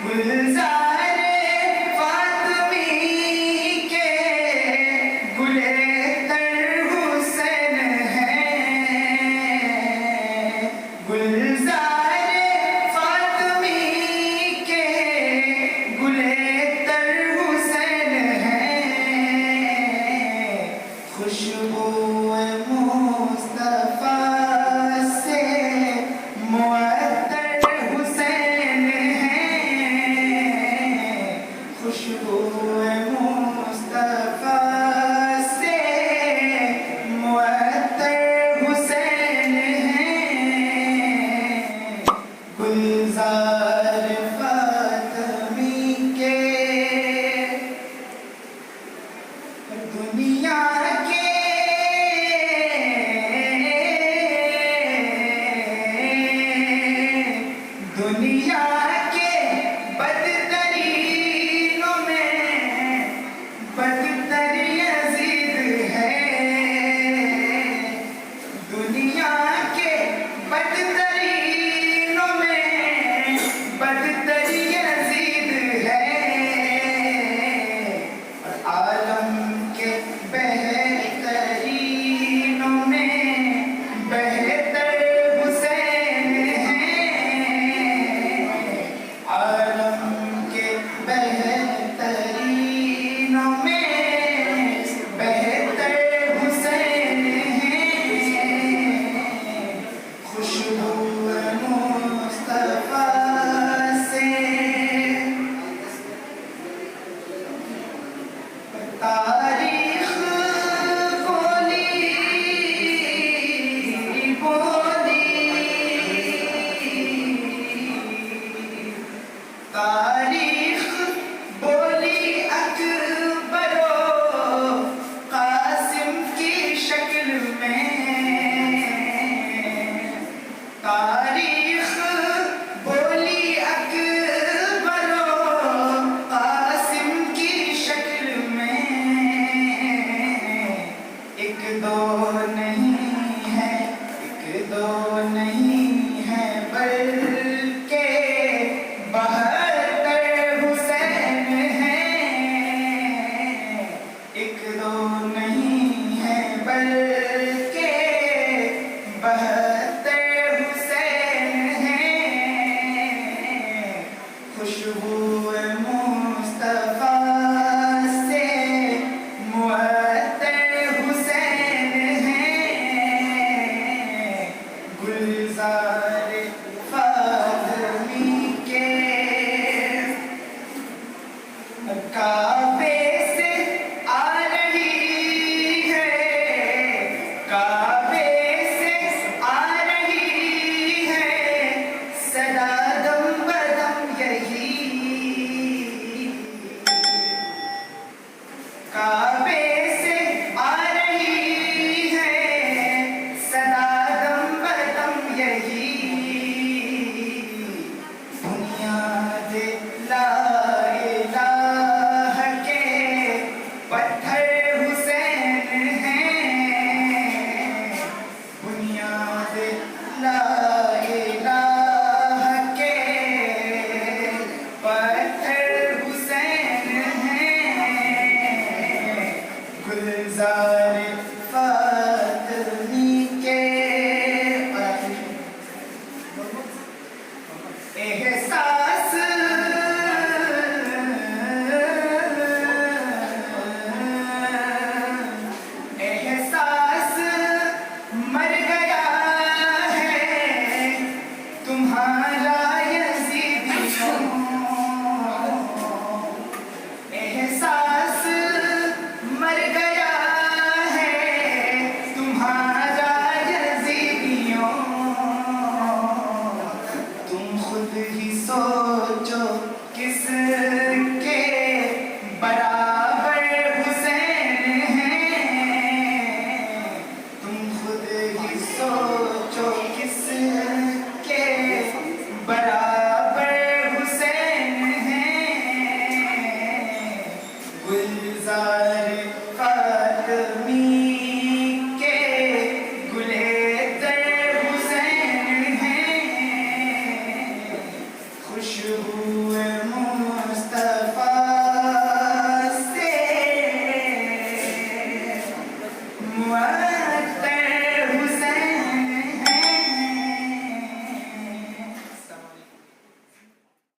गुलज़ारे फातिमी के गुले तर हुसैन हैं। गुलज़ारे फातिमी के गुले तर हुसैन हैं। खुशबू मुस्तफ़ा से मुअत्तर हुसैन हैं। खुशबू मुस्तफ़ा से मुअत्तर हुसैन हैं। गुलज़ार फातिमी के दुनिया के दुनिया के बदतरीनों में बदतर यज़ीद है। दुनिया के बदतरीनों में बदतर यज़ीद है। और आलम के बेहतरीनों में बेहतर हुसैन हैं। आलम के बेहतरीनों में बेहतर हुसैन हैं। खुशबू मुस्तफ़ा से तारीख बोली तारीख बोली अकबरो कासिम की शक्ल में। तारीख बोली अकबरो कासिम की शक्ल में। एक दो नहीं है, एक दो नहीं है, बल्कि बहत्तर हुसैन हैं। एक दो नहीं है, बल्कि बहत्तर हुसैन हैं। खुशबू मुस्तफ़ा से मुअत्तर हुसैन हैं। गुलज़ार फातिमी के काबे से आ रही है, काबे से आ रही है सदा दम बदम यही मुआलिम